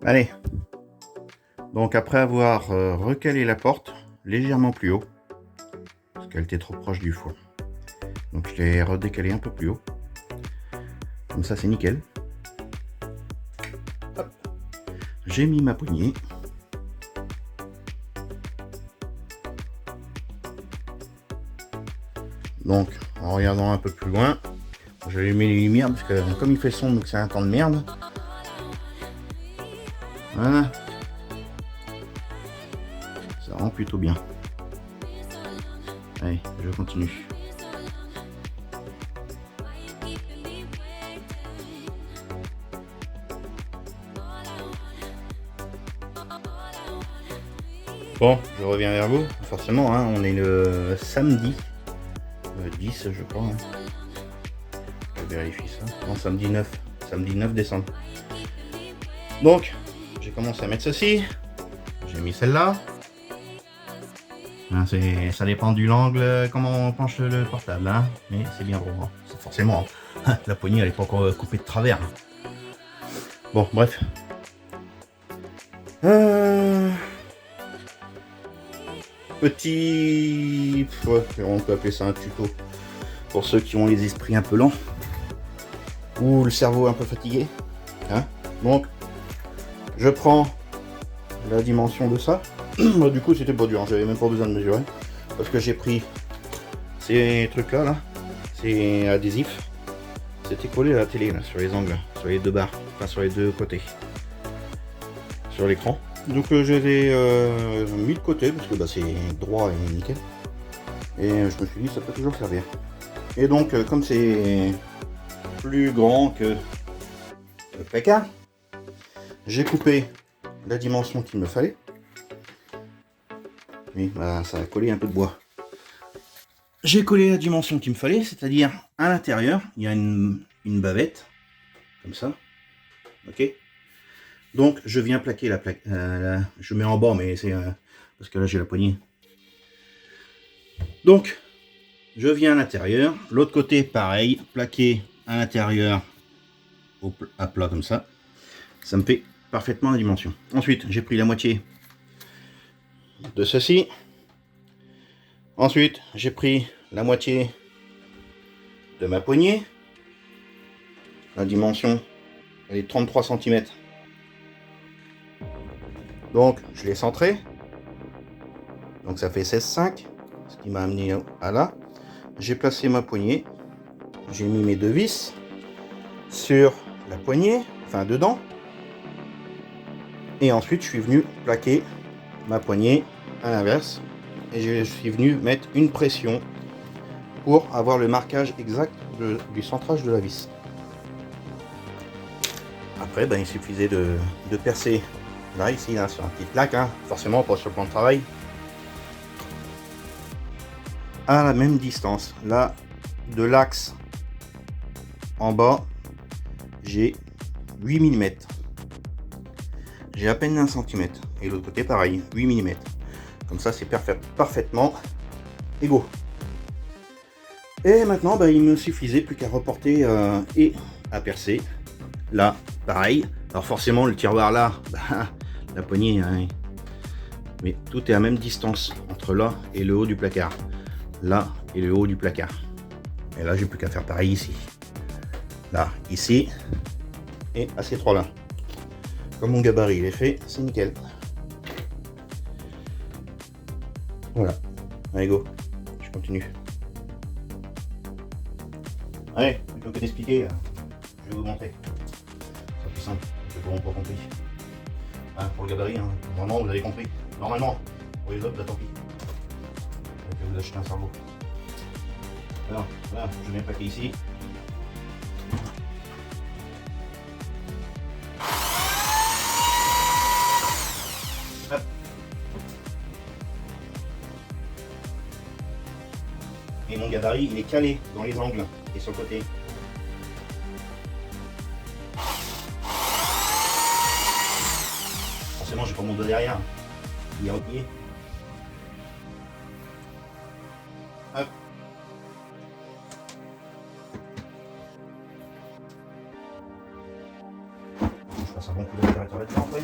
Allez, donc après avoir recalé la porte légèrement plus haut, parce qu'elle était trop proche du four, donc je l'ai redécalé un peu plus haut, comme ça c'est nickel. J'ai mis ma poignée. Donc en regardant un peu plus loin, j'ai allumé les lumières parce que comme il fait sombre, donc c'est un temps de merde. Voilà. Ça rend plutôt bien. Allez, je continue. Bon, je reviens vers vous. Forcément, hein, on est le samedi 10, je crois. Hein. Je vérifie ça. Non, samedi 9 décembre. Donc, j'ai commencé à mettre ceci. J'ai mis celle-là. Hein, ça dépend du l'angle, comment on penche le portable. Hein, mais c'est bien droit. C'est forcément. Hein, la poignée, elle n'est pas encore coupée de travers. Bon, bref. Petit... Ouais, on peut appeler ça un tuto. Pour ceux qui ont les esprits un peu lents. Ou le cerveau un peu fatigué. Hein, donc, je prends la dimension de ça. Du coup, c'était pas dur, hein, j'avais même pas besoin de mesurer. Parce que j'ai pris ces trucs-là, là. C'est adhésif. C'était collé à la télé, là, sur les angles, sur les deux barres, enfin sur les deux côtés. Sur l'écran. Donc je les ai mis de côté, parce que bah, c'est droit et nickel. Et je me suis dit, ça peut toujours servir. Et donc, comme c'est plus grand que le placard, j'ai coupé la dimension qu'il me fallait. Oui, bah, ça a collé un peu de bois. J'ai collé la dimension qu'il me fallait, c'est-à-dire à l'intérieur, il y a une bavette, comme ça. Ok. Donc je viens plaquer la plaque. Je mets en bas, mais c'est parce que là j'ai la poignée. Donc je viens à l'intérieur. L'autre côté, pareil, plaqué à l'intérieur à plat comme ça. Ça me fait parfaitement la dimension. Ensuite, j'ai pris la moitié de ceci. Ensuite, j'ai pris la moitié de ma poignée. La dimension, elle est 33 cm. Donc, je l'ai centré. Donc, ça fait 16,5. Ce qui m'a amené à là. J'ai placé ma poignée. J'ai mis mes deux vis sur la poignée, enfin dedans. Et ensuite, je suis venu plaquer ma poignée à l'inverse. Et je suis venu mettre une pression pour avoir le marquage exact du centrage de la vis. Après, ben, il suffisait de percer là, ici, là, sur un petit plaque, hein, forcément pas sur le plan de travail, à la même distance. Là, de l'axe en bas, j'ai 8 mm. J'ai à peine 1 cm. Et l'autre côté, pareil, 8 mm. Comme ça, c'est parfaitement égaux. Et maintenant, ben, il me suffisait plus qu'à reporter et à percer. Là, pareil. Alors forcément, le tiroir là, ben, la poignée, hein, mais tout est à même distance entre là et le haut du placard. Là et le haut du placard. Et là, j'ai plus qu'à faire pareil ici. Là, ici, et à ces trois là. Comme mon gabarit il est fait, c'est nickel. Voilà. Allez go, je continue. Allez, plutôt que d'expliquer, je vais vous montrer. C'est plus simple, c'est pour pas compris. Hein, pour le gabarit, hein. Normalement vous avez compris. Normalement, pour les autres, bah, tant pis. Je vais vous acheter un cerveau. Alors, voilà, je mets le paquet ici. Hop. Et mon gabarit, il est calé dans les angles et sur le côté. Forcément, j'ai pas mon dos derrière. Il est replié. Hop. Je passe un bon coup d'aspirateur là-dedans après.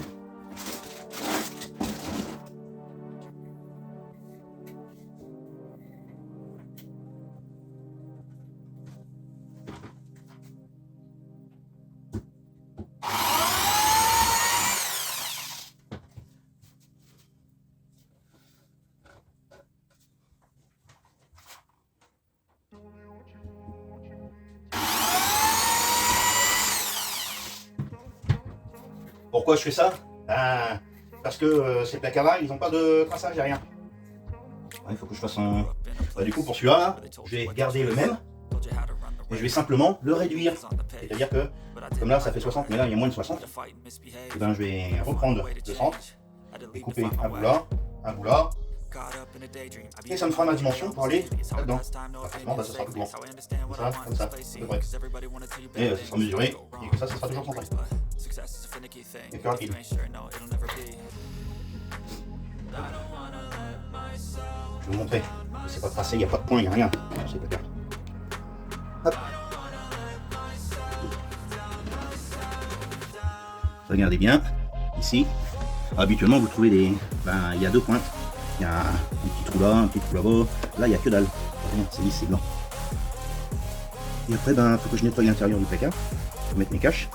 Pourquoi je fais ça? Parce que ces placards-là, ils n'ont pas de traçage, rien. Il faut que je fasse un... du coup, pour celui-là, je vais garder le même. Et je vais simplement le réduire. C'est-à-dire que, comme là, ça fait 60, mais là, il y a moins de 60. Et ben, je vais reprendre le centre et couper un bout là. Et ça me fera ma dimension pour aller là-dedans. Forcément, ça sera plus grand. Comme ça, à peu près. Et ça sera mesuré, et comme ça sera toujours centré. Et plus rapide. Je vais vous montrer. C'est pas tracé, il n'y a pas de point, il n'y a rien. C'est pas clair. Hop. Regardez bien, ici, habituellement vous trouvez des... il y a deux pointes. Il y a un petit trou là, un petit trou là-bas. Là, il n'y a que dalle. C'est lisse, c'est blanc. Et après, il faut que je nettoie l'intérieur du placard. Je vais mettre mes caches.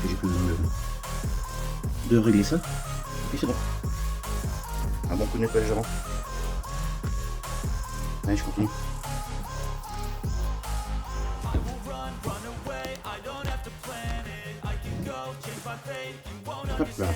J'ai plus besoin de régler ça. Et puis c'est bon. Un bon coup de nettoyage avant. Allez, je continue. Hop là.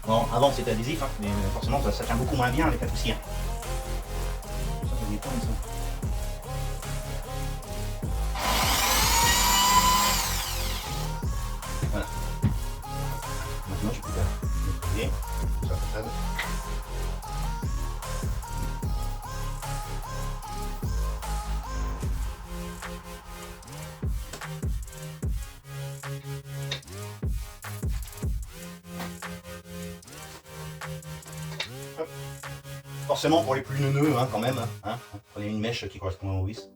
Bon, avant c'était adhésif, hein, mais forcément ça tient beaucoup moins bien avec la poussière. Ça n'est pas comme ça. Voilà. Maintenant je peux nettoyer sur la façade. Forcément pour les plus neuneux quand même, hein, prenez une mèche qui correspond au vis.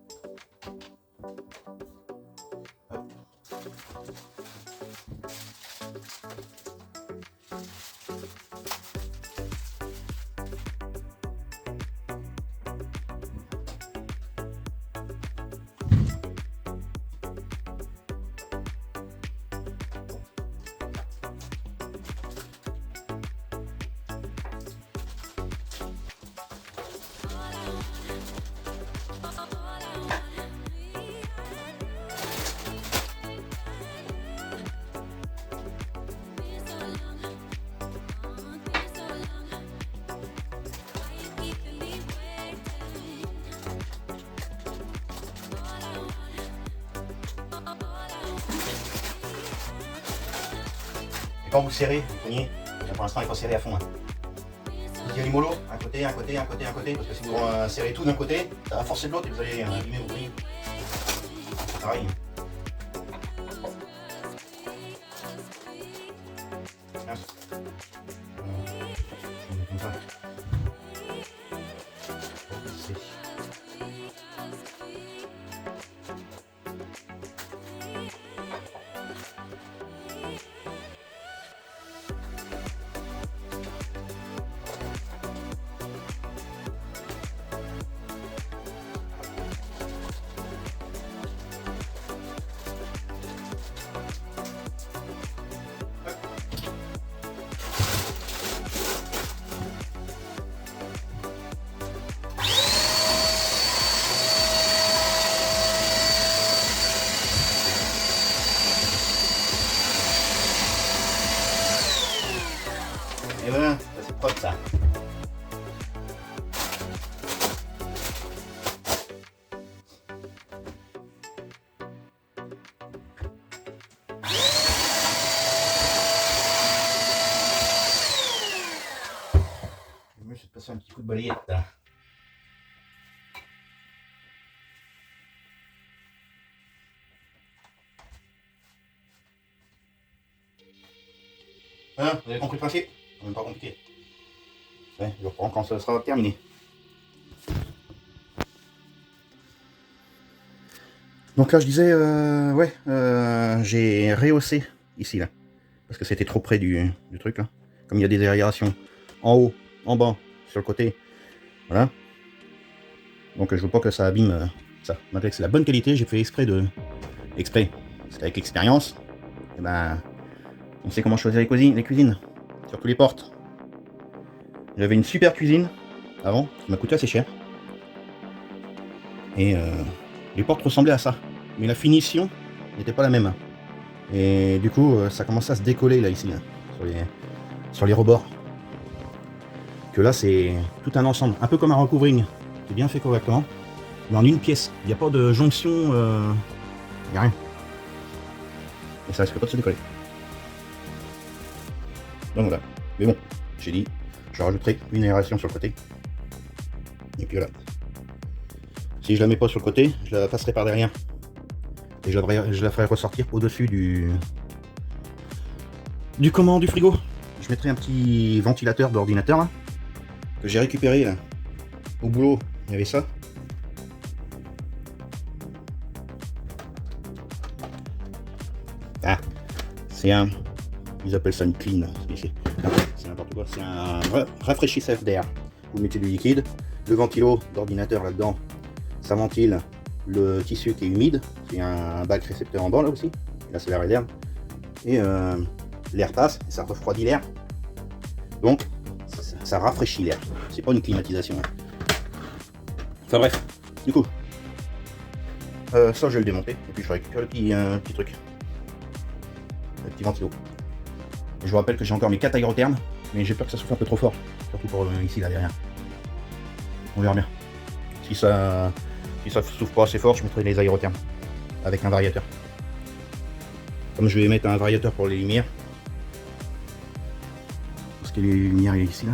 Et quand vous serrez, vous poignez, pour l'instant il faut serrer à fond. Vous tirez les mollo, un côté, parce que si vous serrez tout d'un côté, ça va forcer de l'autre et vous allez abîmer vos poignets. farine. Comme ça. Et voilà, ça c'est propre ça. Le mieux c'est de passer un petit coup de balayette. Voilà, vous avez compris le principe? C'est même pas compliqué. Ouais, je reprends quand ça sera terminé. Donc là je disais, j'ai rehaussé ici là, parce que c'était trop près du truc là. Comme il y a des aérations en haut, en bas, sur le côté, voilà. Donc je veux pas que ça abîme ça. Malgré que c'est la bonne qualité, j'ai fait exprès, c'est avec expérience. Et ben, on sait comment choisir les cuisines, surtout les portes. J'avais une super cuisine avant, qui m'a coûté assez cher. Et les portes ressemblaient à ça, mais la finition n'était pas la même. Et du coup, ça commençait à se décoller là ici, là, sur les rebords. Que là, c'est tout un ensemble, un peu comme un recouvring, qui est bien fait correctement, mais en une pièce. Il n'y a pas de jonction, il n'y a rien. Et ça risque pas de se décoller. Donc voilà. Mais bon, j'ai dit, je rajouterai une aération sur le côté. Et puis voilà. Si je la mets pas sur le côté, je la passerai par derrière. Et je la ferai ressortir au-dessus du frigo. Je mettrai un petit ventilateur d'ordinateur là, que j'ai récupéré là. Au boulot, il y avait ça. Ah, c'est un... Ils appellent ça une clean. C'est n'importe quoi. C'est un rafraîchisseur d'air. Vous mettez du liquide, le ventilo d'ordinateur là-dedans. Ça ventile le tissu qui est humide. Il y a un bac récepteur en bas là aussi. Là c'est la réserve. Et l'air passe et ça refroidit l'air. Donc ça rafraîchit l'air. C'est pas une climatisation. Enfin bref. Du coup, ça je vais le démonter. Et puis je récupère le petit truc. Le petit ventilo. Et je vous rappelle que j'ai encore mes 4 aérothermes. Mais j'ai peur que ça souffle un peu trop fort. Surtout pour ici là derrière. On verra bien. Si ça souffle pas assez fort, je mettrai les aérothermes avec un variateur. Comme je vais mettre un variateur pour les lumières, parce que les lumières est ici là,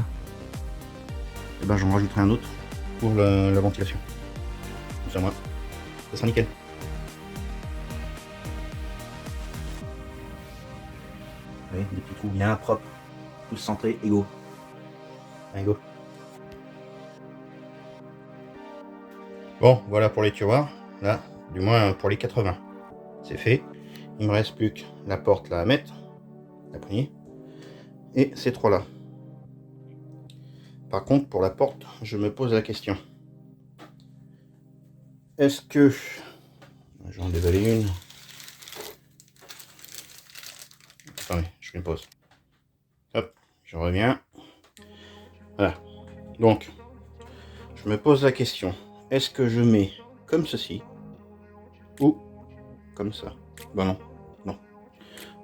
et ben j'en rajouterai un autre pour la ventilation. Comme ça, moi, ça sera nickel. Vous voyez, des petits trous bien propres, tous centrés, égaux. Égaux. Bon, voilà pour les tiroirs, là, du moins pour les 80. C'est fait. Il me reste plus que la porte là à mettre, la poignée, et ces trois là. Par contre, pour la porte, je me pose la question. Est-ce que... J'en dévalé une. Attendez, je me pose. Hop, je reviens. Voilà. Donc, je me pose la question. Est-ce que je mets comme ceci ou comme ça? Bah non, non.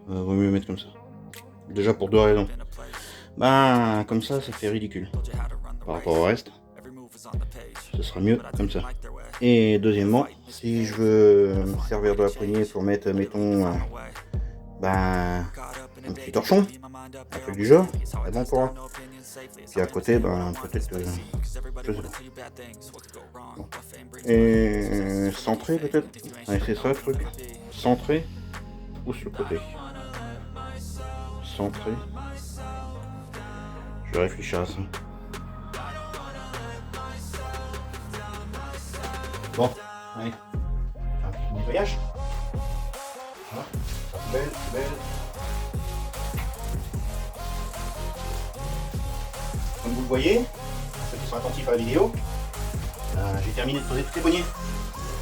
Vaut mieux mettre comme ça. Déjà pour deux raisons. Ben comme ça fait ridicule par rapport au reste. Ce sera mieux comme ça. Et deuxièmement, si je veux me servir de la poignée pour mettre, mettons, ben un petit torchon, un peu du jeu, très bon pour. Puis à côté, ben peut-être, je sais pas. Bon. Et centré peut-être. Ouais, c'est ça le truc. Centré ou sur le côté. Centré. Je vais réfléchir à ça. Bon, allez, un petit nettoyage. Voilà, la poubelle, poubelle. Comme vous le voyez, ceux qui sont attentifs à la vidéo, j'ai terminé de poser toutes les poignées,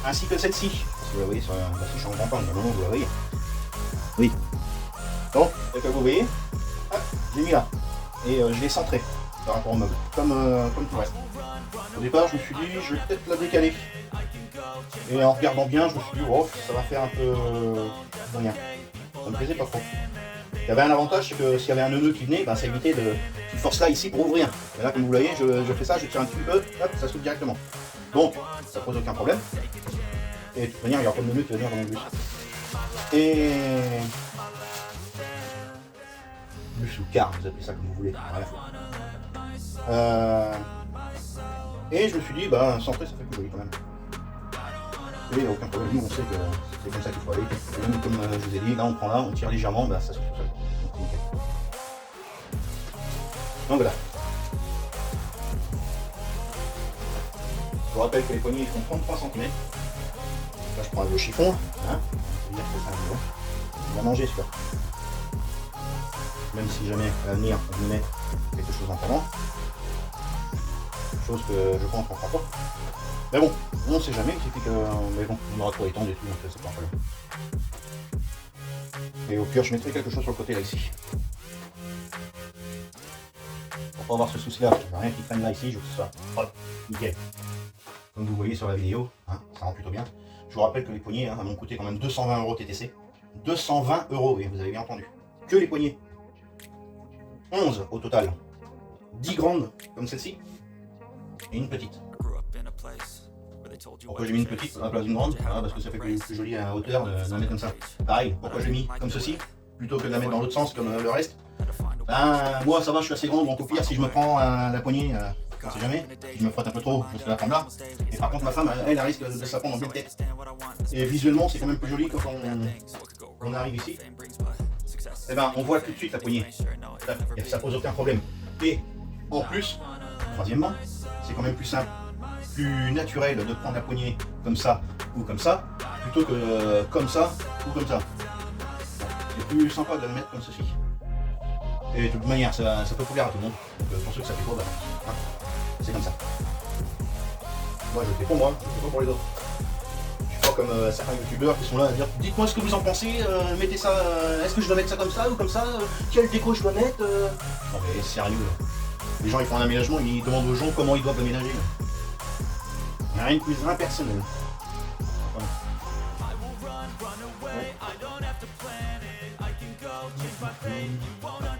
ainsi que celle-ci. Parce que vous la voyez sur la fiche en grand plan, normalement vous la voyez. Oui. Donc, comme vous voyez, hop, j'ai mis là. Et je l'ai centré par rapport au meuble, comme tout le reste. Au départ, je me suis dit, je vais peut-être la décaler. Et en regardant bien, je me suis dit, oh, ça va faire un peu moyen. Ça me plaisait pas trop. Il y avait un avantage, c'est que s'il y avait un nœud qui venait, ben, ça évitait de force là ici pour ouvrir. Et là, comme vous voyez, je fais ça, je tire un petit peu, hop, ça s'ouvre directement. Donc, ça pose aucun problème. Et de toute manière, il y aura pas de nœud qui va venir dans mon bus. Et bus ou car, vous appelez ça comme vous voulez. Et je me suis dit, bah, centré, ça fait plus joli quand même. Et il n'y a aucun problème, nous on sait que c'est comme ça qu'il faut aller. Et même comme je vous ai dit, là on prend là, on tire légèrement, bah, ça se fait tout seul. Donc, nickel. Donc voilà. Je vous rappelle que les poignées font 33 cm. Là je prends un gros chiffon, hein. C'est-à-dire que c'est un gros. On va manger celui-là. Même si jamais à l'avenir on veut mettre quelque chose en pendant. Chose que je pense qu'on fera pas. Mais bon, on ne sait jamais, il suffit que. Mais bon, on aura trop étendu et tout, donc c'est pas un problème. Et au pire, je mettrai quelque chose sur le côté là ici. Pour pas avoir ce souci là, il n'y a rien qui traîne là ici, je veux que ce soit hop, nickel. Comme vous voyez sur la vidéo, hein, ça rend plutôt bien. Je vous rappelle que les poignées m'ont coûté quand même 220 € TTC. 220 €, oui, vous avez bien entendu. Que les poignées. 11 au total. 10 grandes comme celle-ci. Et une petite. Pourquoi j'ai mis une petite à la place d'une grande? Parce que ça fait plus joli à hauteur de la mettre comme ça. Pareil, pourquoi j'ai mis comme ceci, plutôt que de la mettre dans l'autre sens comme le reste? Ben, moi ça va, je suis assez grand, donc au pire, si je me prends la poignée, on ne sait jamais, si je me frotte un peu trop, je vais la prendre là. Et par contre, ma femme, elle risque de se la prendre en pleine tête. Et visuellement, c'est quand même plus joli quand on arrive ici. Et ben, on voit tout de suite la poignée. Ça pose aucun problème. Et en plus, troisièmement, c'est quand même plus simple, plus naturel de prendre la poignée comme ça ou comme ça, plutôt que comme ça ou comme ça. C'est plus sympa de le mettre comme ceci. Et de toute manière, ça peut plaire à tout le monde. Donc pour ceux que ça fait pas, bah, hein, c'est comme ça. Moi je le fais pour moi, je le fais pas pour les autres. Je suis pas comme certains youtubeurs qui sont là à dire dites-moi ce que vous en pensez, mettez ça, est-ce que je dois mettre ça comme ça ou comme ça, quelle déco je dois mettre Non mais sérieux, là. Les gens ils font un aménagement, ils demandent aux gens comment ils doivent aménager. Il n'y a rien de plus impersonnel.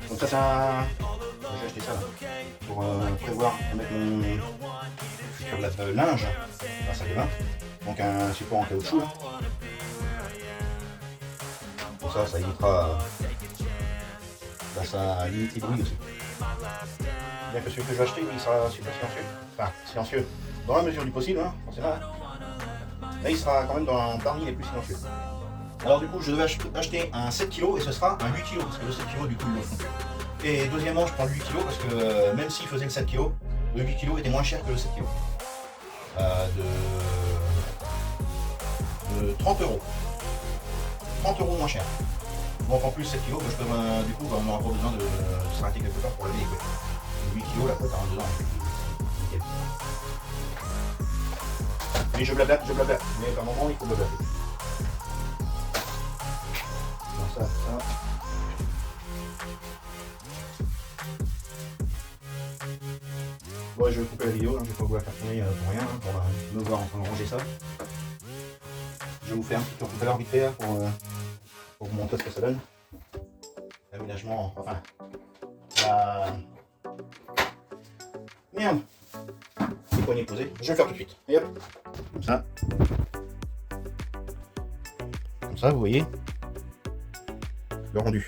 Donc ça c'est un... J'ai acheté ça là, pour prévoir mettre mon futur linge, la salle de bain. Donc un support en caoutchouc. Là. Pour ça, ça évitera... ça limite les bruits aussi. Bien que celui que je vais acheter, il sera super silencieux. Enfin, silencieux dans la mesure du possible, hein, forcément. Là, il sera quand même parmi les plus silencieux. Alors du coup, je devais acheter un 7 kg et ce sera un 8 kg, parce que le 7 kg, du coup, il le font. Et deuxièmement, je prends le 8 kg parce que même s'il faisait le 7 kg, le 8 kg était moins cher que le 7 kg. De 30 €. 30 € moins cher. Donc en plus 7 kg, je peux, du coup, on n'aura pas besoin de s'arrêter quelque part pour le véhicule. 8 kg, la fois, t'as dedans. Nickel. Mais je blablate. Mais par moment, il faut blablater. Ça. Bon, je vais couper la vidéo, hein, je vais pas vous la faire tourner pour rien, hein, pour me voir en train de ranger ça. Je vais vous faire un petit tour tout à l'heure vite fait pour vous montrer ce que ça donne. L'aménagement, enfin, merde, les poignées posées. Je vais le faire tout de suite. Et hop, comme ça. Comme ça, vous voyez le rendu.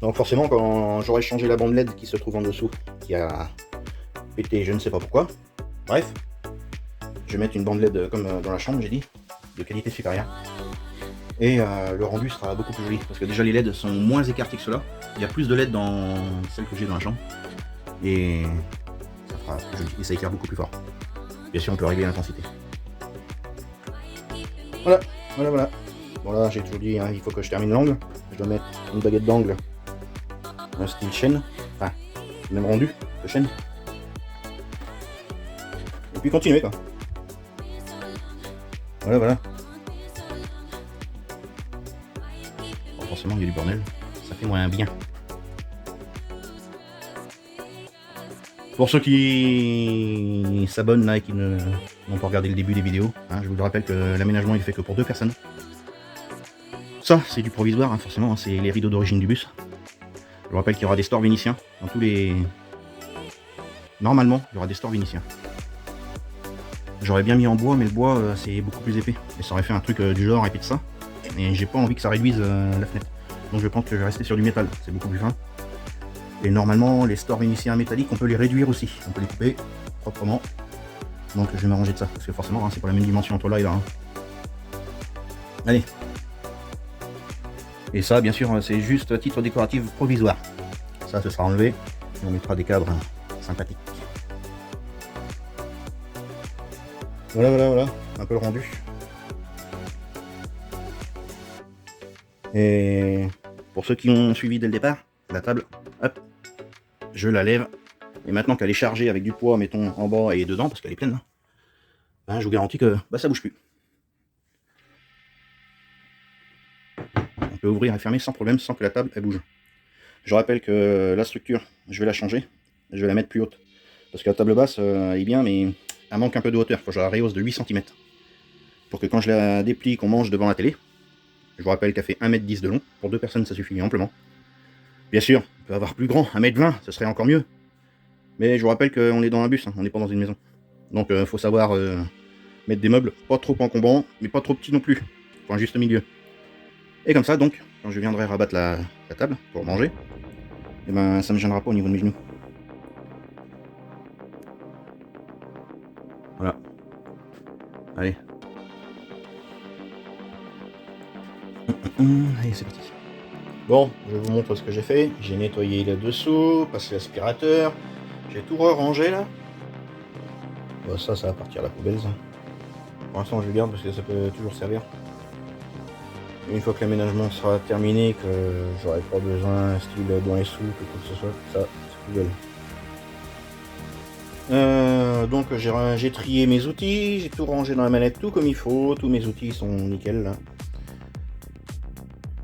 Donc forcément, quand j'aurai changé la bande LED qui se trouve en dessous, qui a pété, je ne sais pas pourquoi, bref, je vais mettre une bande LED comme dans la chambre, j'ai dit, de qualité supérieure. Et le rendu sera beaucoup plus joli, parce que déjà les LED sont moins écartés que ceux-là. Il y a plus de LED dans celle que j'ai dans la chambre. Et ça fera plus joli, et ça éclaire beaucoup plus fort. Bien sûr, on peut régler l'intensité. Voilà, voilà, voilà. Bon là, j'ai toujours dit, hein, il faut que je termine l'angle. Je dois mettre une baguette d'angle, un style chaîne, enfin, même rendu de chaîne. Et puis continuer quoi. Voilà, voilà. Bon, forcément, il y a du bordel. Ça fait moins bien. Pour ceux qui s'abonnent là et qui n'ont pas regardé le début des vidéos, hein, je vous rappelle que l'aménagement il est fait que pour 2 personnes. Ça, c'est du provisoire, hein, forcément, hein, c'est les rideaux d'origine du bus. Je vous rappelle qu'il y aura des stores vénitiens dans tous les... Normalement, il y aura des stores vénitiens. J'aurais bien mis en bois, mais le bois, c'est beaucoup plus épais. Et ça aurait fait un truc du genre épais de ça. Et j'ai pas envie que ça réduise la fenêtre. Donc je pense que je vais rester sur du métal, c'est beaucoup plus fin. Et normalement, les stores vénitiens métalliques, on peut les réduire aussi. On peut les couper proprement. Donc je vais m'arranger de ça, parce que forcément, hein, c'est pas la même dimension entre là et là. Hein. Allez. Et ça, bien sûr, c'est juste à titre décoratif provisoire. Ça, ce sera enlevé. Et on mettra des cadres sympathiques. Voilà, voilà, voilà. Un peu le rendu. Et pour ceux qui ont suivi dès le départ, la table, hop, je la lève. Et maintenant qu'elle est chargée avec du poids, mettons, en bas et dedans, parce qu'elle est pleine, hein, ben, je vous garantis que bah, ça bouge plus. On peut ouvrir et fermer sans problème, sans que la table elle bouge. Je rappelle que la structure, je vais la changer. Je vais la mettre plus haute. Parce que la table basse, elle est bien, mais elle manque un peu de hauteur. Il faut que je la rehausse de 8 cm. Pour que quand je la déplie, qu'on mange devant la télé, je vous rappelle qu'elle fait 1,10 m de long. Pour 2 personnes, ça suffit amplement. Bien sûr, on peut avoir plus grand, 1,20 m, ce serait encore mieux. Mais je vous rappelle qu'on est dans un bus, hein, on n'est pas dans une maison. Donc il faut savoir mettre des meubles pas trop encombrants, mais pas trop petits non plus. Pour un juste milieu. Et comme ça, donc, quand je viendrai rabattre la table pour manger, et ben ça ne me gênera pas au niveau de mes genoux. Voilà. Allez. Allez, c'est parti. Bon, je vous montre ce que j'ai fait. J'ai nettoyé là dessous, passé l'aspirateur. J'ai tout rangé là. Bon, ça va partir à la poubelle ça. Pour l'instant je le garde parce que ça peut toujours servir. Une fois que l'aménagement sera terminé, que j'aurai pas besoin style dans les soupes ou quoi que ce soit, ça c'est poubelle. Donc j'ai trié mes outils, j'ai tout rangé dans la mallette, tout comme il faut, tous mes outils sont nickel là.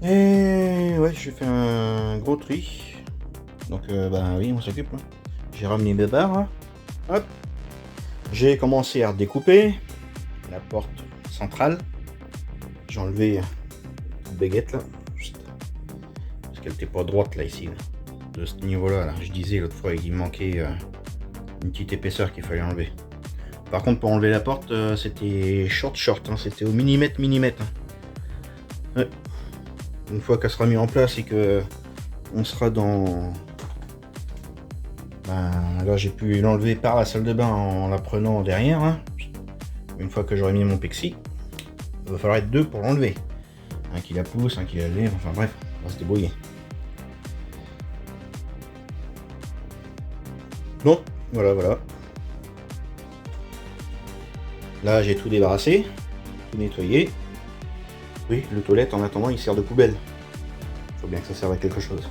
Et ouais, j'ai fait un gros tri. Donc bah oui, on s'occupe. Hein. J'ai ramené mes barres. Hop. J'ai commencé à redécouper la porte centrale. J'ai enlevé une baguette là. Parce qu'elle n'était pas droite là ici. Là. De ce niveau-là, là. Je disais l'autre fois il manquait une petite épaisseur qu'il fallait enlever. Par contre pour enlever la porte, c'était short, hein. C'était au millimètre. Hein. Ouais. Une fois qu'elle sera mise en place et que on sera dans... Ben, là j'ai pu l'enlever par la salle de bain en la prenant derrière. Hein. Une fois que j'aurai mis mon pexi, il va falloir être 2 pour l'enlever. Un qui la pousse, un qui la lève, enfin bref, on va se débrouiller. Bon, voilà. Là j'ai tout débarrassé, tout nettoyé. Oui, le toilette en attendant il sert de poubelle. Faut bien que ça serve à quelque chose.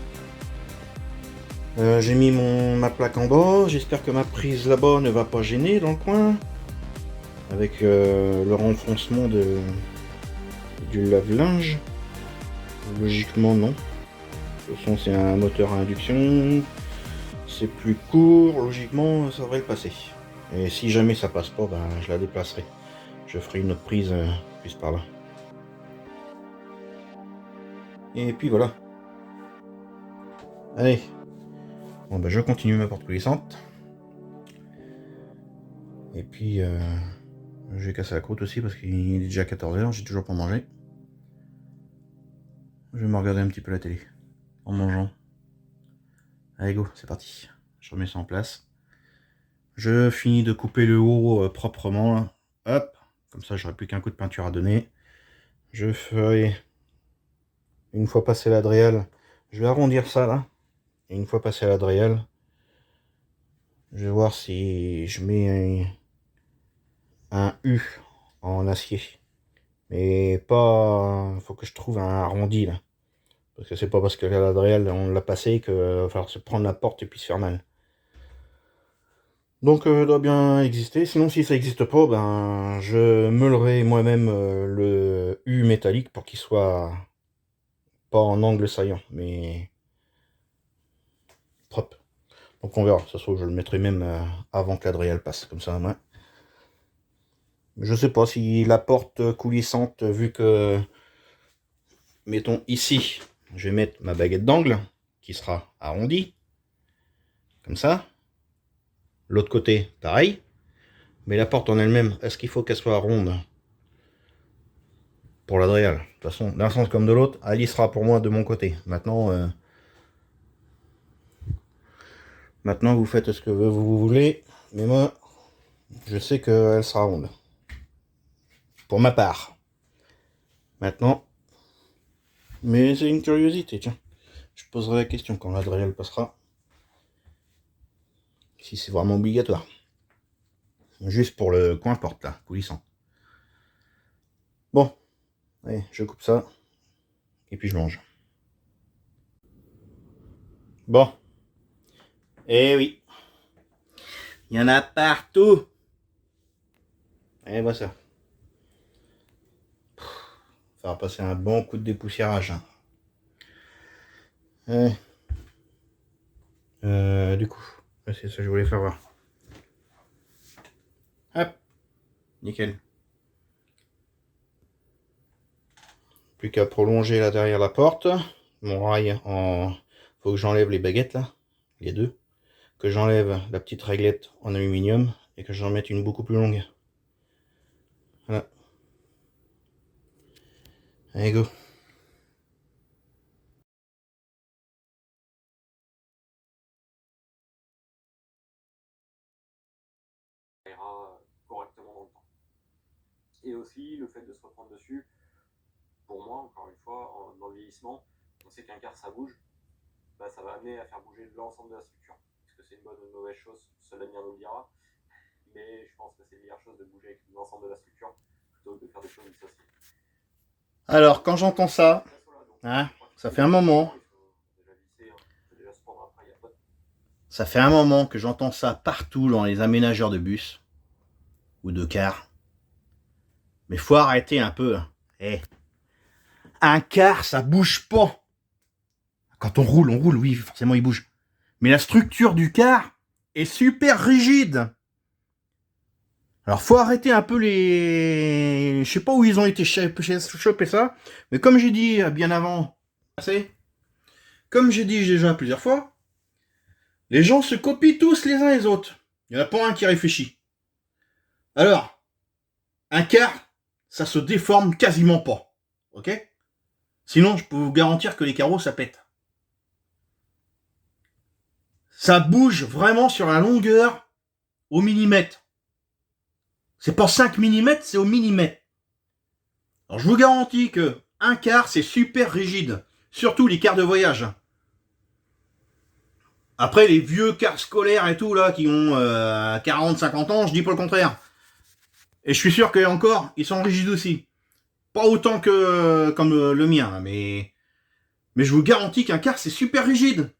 J'ai mis ma plaque en bas, j'espère que ma prise là-bas ne va pas gêner dans le coin. Avec le renfoncement du lave-linge. Logiquement non. De toute façon c'est un moteur à induction. C'est plus court, logiquement ça devrait le passer. Et si jamais ça passe pas, ben, je la déplacerai. Je ferai une autre prise plus par là. Et puis voilà. Allez. Bon ben je continue ma porte coulissante. Et puis je vais casser la croûte aussi parce qu'il est déjà 14 h, j'ai toujours pas mangé. Je vais me regarder un petit peu la télé en mangeant. Allez go, c'est parti. Je remets ça en place. Je finis de couper le haut proprement. Là. Hop, comme ça j'aurai plus qu'un coup de peinture à donner. Je ferai, une fois passé la dréelle, je vais arrondir ça là. Et une fois passé la dréelle, je vais voir si je mets un U en acier. Mais pas... faut que je trouve un arrondi là. Parce que c'est pas parce que la dréelle on l'a passé que va falloir se prendre la porte et puis se faire mal. Donc doit bien exister. Sinon si ça n'existe pas, ben je meulerai moi-même le U métallique pour qu'il soit pas en angle saillant, mais propre. Donc on verra. Ça se trouve je le mettrai même avant que la dréelle passe, comme ça. Ouais. Je sais pas si la porte coulissante, vu que mettons ici, je vais mettre ma baguette d'angle qui sera arrondie, comme ça. L'autre côté, pareil. Mais la porte en elle-même, est-ce qu'il faut qu'elle soit ronde pour la dréelle? De toute façon, d'un sens comme de l'autre, elle y sera pour moi de mon côté. Maintenant, maintenant vous faites ce que vous voulez. Mais moi, je sais qu'elle sera ronde. Pour ma part. Maintenant, mais c'est une curiosité, tiens. Je poserai la question quand la dréelle passera. Si c'est vraiment obligatoire. Juste pour le coin porte là, coulissant. Bon, allez, je coupe ça. Et puis je mange. Bon. Eh oui. Il y en a partout. Et voilà ça. Ça va passer un bon coup de dépoussiérage. Ouais. Du coup, c'est ça que je voulais faire voir. Hop. Nickel. Plus qu'à prolonger là derrière la porte. Mon rail en... Faut que j'enlève les baguettes là. Les deux. Que j'enlève la petite réglette en aluminium. Et que j'en mette une beaucoup plus longue. Voilà. Allez go. Correctement dans le temps. Et aussi le fait de se reprendre dessus, pour moi, encore une fois, dans le vieillissement, on sait qu'un quart ça bouge, bah, ça va amener à faire bouger l'ensemble de la structure. Est-ce que c'est une bonne ou une mauvaise chose? Seul l'avenir nous le dira. Mais je pense que c'est une meilleure chose de bouger avec l'ensemble de la structure plutôt que de faire des choses dissociées. Alors, quand j'entends ça, hein, ça fait un moment. Ça fait un moment que j'entends ça partout dans les aménageurs de bus ou de cars. Mais faut arrêter un peu. Eh, un car, ça bouge pas. Quand on roule, oui, forcément il bouge. Mais la structure du car est super rigide. Alors faut arrêter un peu les... Je sais pas où ils ont été choper ça, mais comme j'ai dit bien avant, comme j'ai dit déjà plusieurs fois, les gens se copient tous les uns les autres. Il n'y en a pas un qui réfléchit. Alors, un car, ça se déforme quasiment pas. Ok? Sinon, je peux vous garantir que les carreaux, ça pète. Ça bouge vraiment sur la longueur au millimètre. C'est pas 5 mm, c'est au millimètre. Alors, je vous garantis que un car, c'est super rigide. Surtout les cars de voyage. Après, les vieux cars scolaires et tout, là, qui ont 40, 50 ans, je dis pas le contraire. Et je suis sûr que encore, ils sont rigides aussi. Pas autant que comme le mien, mais je vous garantis qu'un car, c'est super rigide.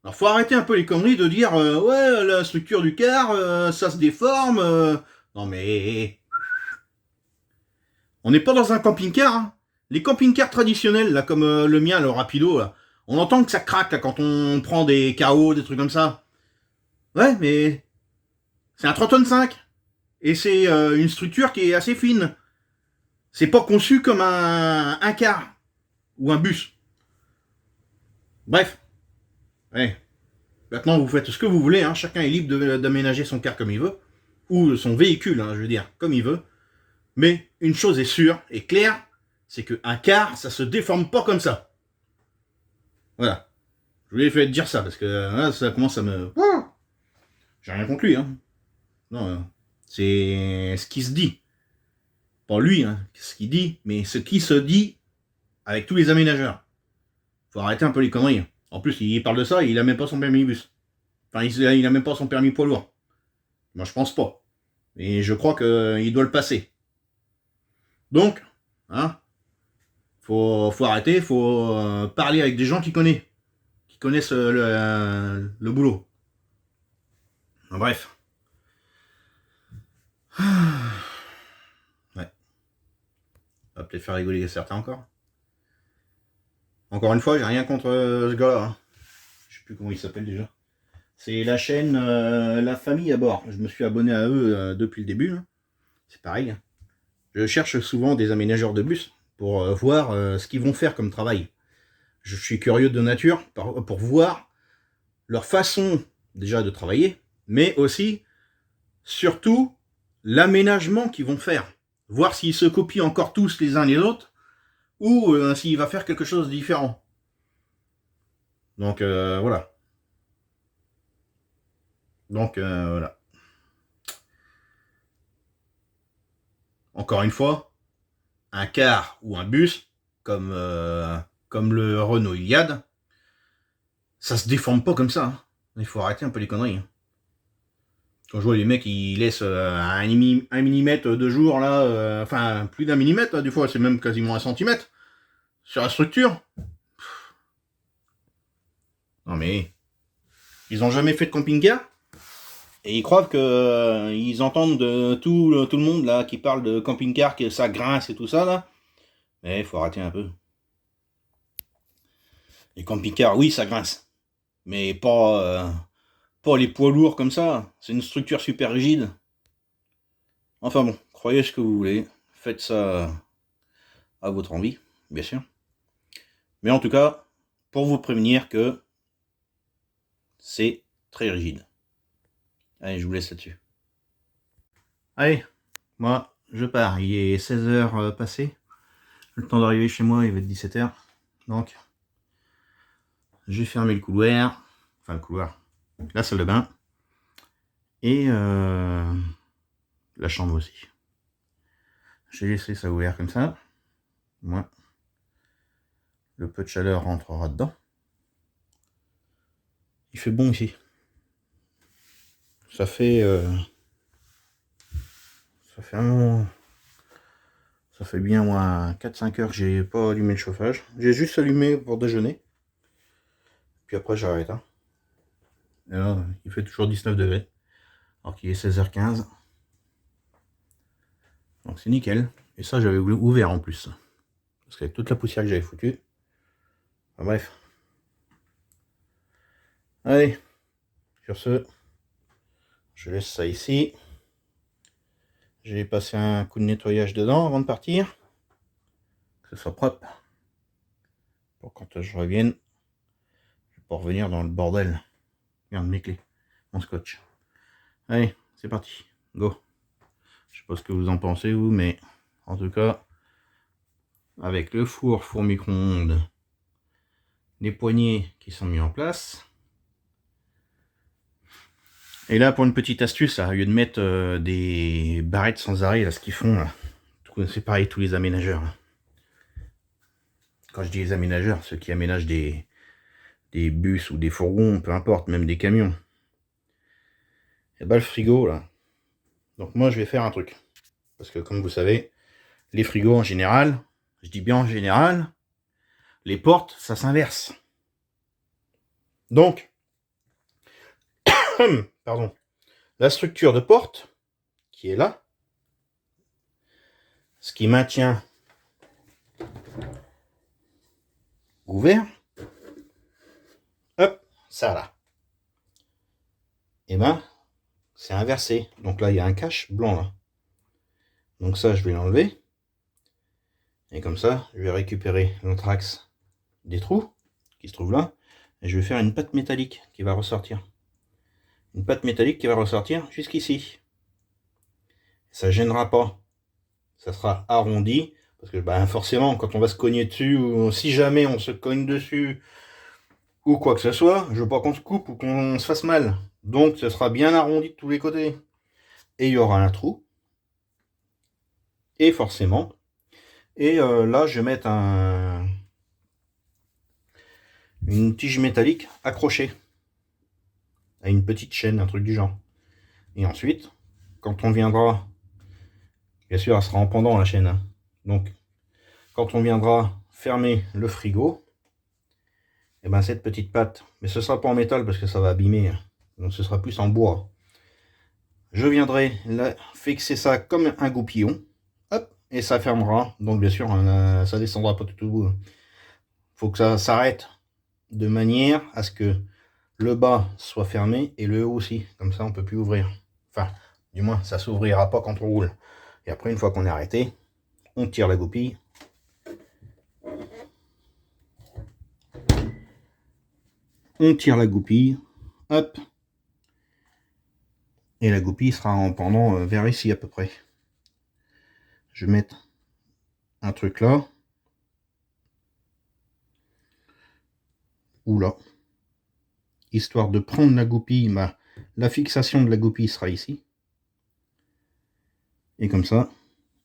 Alors, faut arrêter un peu les conneries de dire ouais, la structure du car, ça se déforme. Non, mais on n'est pas dans un camping-car. Hein. Les camping-cars traditionnels, là, comme le mien, le Rapido, là, on entend que ça craque là, quand on prend des KO, des trucs comme ça. Ouais, mais c'est un 3 tonnes 5. Et c'est une structure qui est assez fine. C'est pas conçu comme un car ou un bus. Bref. Ouais. Maintenant, vous faites ce que vous voulez. Hein. Chacun est libre d'aménager son car comme il veut. Ou son véhicule, hein, je veux dire, comme il veut. Mais une chose est sûre et claire, c'est qu'un car, ça se déforme pas comme ça. Voilà. Je voulais fait dire ça, parce que là, ça commence à me... J'ai rien contre lui, hein. Non, c'est ce qui se dit. Pas lui, hein, ce qu'il dit, mais ce qui se dit avec tous les aménageurs. Faut arrêter un peu les conneries. En plus, il parle de ça, il a même pas son permis bus. Enfin, il a même pas son permis poids lourd. Moi, je pense pas. Et je crois qu'il doit le passer. Donc, hein, faut arrêter, faut parler avec des gens qui connaissent le boulot. Bref. Ouais. Ça va peut-être faire rigoler certains encore. Encore une fois, j'ai rien contre ce gars-là. Hein. Je sais plus comment il s'appelle déjà. C'est la chaîne La Famille à bord. Je me suis abonné à eux depuis le début. Hein. C'est pareil. Hein. Je cherche souvent des aménageurs de bus pour voir ce qu'ils vont faire comme travail. Je suis curieux de nature pour voir leur façon déjà de travailler, mais aussi, surtout, l'aménagement qu'ils vont faire. Voir s'ils se copient encore tous les uns les autres, ou s'il va faire quelque chose de différent. Donc voilà. Donc voilà. Encore une fois, un car ou un bus, comme le Renault Iliad, ça se déforme pas comme ça. Hein. Il faut arrêter un peu les conneries. Hein. Quand je vois les mecs, ils laissent 1 millimètre de jour, là, enfin, plus d'1 millimètre, là, des fois, c'est même quasiment 1 centimètre, sur la structure. Non mais, ils ont jamais fait de camping-car, et ils croient que ils entendent de tout le monde, là, qui parle de camping-car, que ça grince et tout ça, là. Mais il faut arrêter un peu. Les camping-cars, oui, ça grince. Mais pas les poids lourds comme ça. C'est une structure super rigide. Enfin bon, croyez ce que vous voulez. Faites ça à votre envie, bien sûr. Mais en tout cas, pour vous prévenir que c'est très rigide. Allez, je vous laisse là-dessus. Allez, moi, je pars. Il est 16h passé. Le temps d'arriver chez moi, il va être 17h. Donc, j'ai fermé le couloir. Enfin, le couloir. La salle de bain. Et la chambre aussi. J'ai laissé ça ouvert comme ça. Moi, le peu de chaleur rentrera dedans. Il fait bon ici. Ça fait bien moins 4-5 heures que j'ai pas allumé le chauffage. J'ai juste allumé pour déjeuner. Puis après j'arrête. Hein. Et là, il fait toujours 19 degrés. Alors qu'il est 16h15. Donc c'est nickel. Et ça j'avais ouvert en plus. Parce qu'avec toute la poussière que j'avais foutue. Enfin, bref. Allez. Sur ce, je laisse ça ici. J'ai passé un coup de nettoyage dedans avant de partir. Que ce soit propre. Pour quand je revienne, je vais pas revenir dans le bordel. Regarde mes clés, mon scotch. Allez, c'est parti. Go. Je sais pas ce que vous en pensez, vous, mais en tout cas, avec le four micro-ondes, les poignées qui sont mis en place. Et là, pour une petite astuce, là, au lieu de mettre des barrettes sans arrêt, là, ce qu'ils font, là, c'est pareil, tous les aménageurs. Là. Quand je dis les aménageurs, ceux qui aménagent des bus ou des fourgons, peu importe, même des camions. Et bah le frigo, là. Donc moi, je vais faire un truc. Parce que comme vous savez, les frigos en général, je dis bien en général, les portes, ça s'inverse. Donc, pardon, la structure de porte, qui est là, ce qui maintient ouvert, hop, ça là. Et ben, c'est inversé. Donc là, il y a un cache blanc là. Donc ça, je vais l'enlever. Et comme ça, je vais récupérer l'autre axe des trous qui se trouvent là. Et je vais faire une pâte métallique qui va ressortir. Une pâte métallique qui va ressortir jusqu'ici. Ça gênera pas. Ça sera arrondi. Parce que bah, forcément, quand on va se cogner dessus, ou si jamais on se cogne dessus, ou quoi que ce soit. Je veux pas qu'on se coupe ou qu'on se fasse mal. Donc ce sera bien arrondi de tous les côtés. Et il y aura un trou. Et forcément. Et là, je vais mettre une tige métallique accrochée à une petite chaîne, un truc du genre. Et ensuite, quand on viendra, bien sûr, elle sera en pendant la chaîne. Hein. Donc, quand on viendra fermer le frigo, et ben cette petite patte, mais ce sera pas en métal parce que ça va abîmer, donc ce sera plus en bois. Je viendrai là, fixer ça comme un goupillon, hop, et ça fermera. Donc bien sûr, ça descendra pas tout au bout. Faut que ça s'arrête de manière à ce que le bas soit fermé et le haut aussi. Comme ça, on peut plus ouvrir. Enfin, du moins, ça s'ouvrira pas quand on roule. Et après, une fois qu'on est arrêté, on tire la goupille. On tire la goupille. Hop. Et la goupille sera en pendant vers ici à peu près. Je vais mettre un truc là. Ou là. Histoire de prendre la goupille, la fixation de la goupille sera ici. Et comme ça,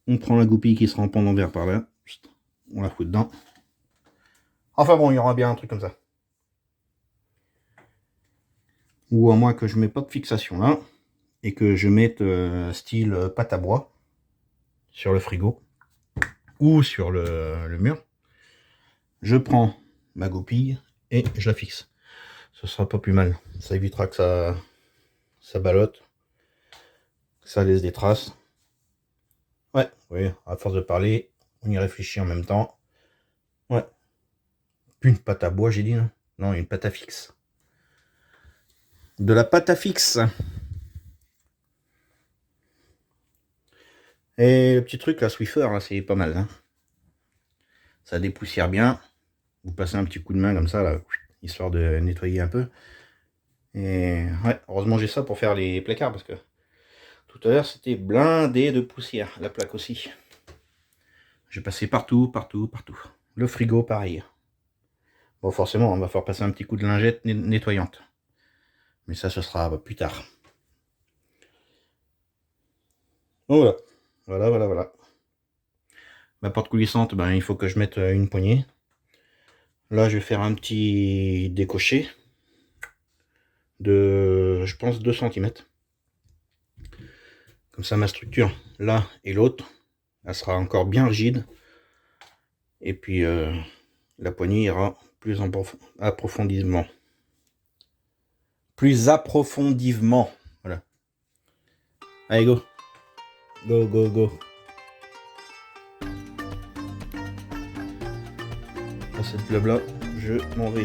on prend la goupille qui sera en pendant vers par là. On la fout dedans. Enfin bon, il y aura bien un truc comme ça. Ou à moins que je ne mets pas de fixation là. Et que je mette style pâte à bois sur le frigo. Ou sur le mur. Je prends ma goupille et je la fixe. Ce sera pas plus mal. Ça évitera que ça ballotte. Que ça laisse des traces. Ouais, oui, à force de parler, on y réfléchit en même temps. Ouais. Une pâte à bois, j'ai dit, non? Non, une pâte à fixe. De la pâte à fixe. Et le petit truc, la Swiffer, là, c'est pas mal. Hein. Ça dépoussière bien. Vous passez un petit coup de main comme ça, là, histoire de nettoyer un peu. Et ouais, heureusement j'ai ça pour faire les placards, parce que tout à l'heure, c'était blindé de poussière, la plaque aussi. J'ai passé partout, partout, partout. Le frigo, pareil. Bon, forcément, on va faire passer un petit coup de lingette nettoyante. Mais ça, ce sera plus tard. Bon, voilà. Voilà, voilà, voilà. Ma porte coulissante, ben, il faut que je mette une poignée. Là, je vais faire un petit décoché de, je pense, 2 cm. Comme ça, ma structure, là et l'autre, elle sera encore bien rigide. Et puis, la poignée ira plus approfondissement. Plus approfondivement. Voilà. Allez, go. Go, go, go. À cette blabla, je m'en vais.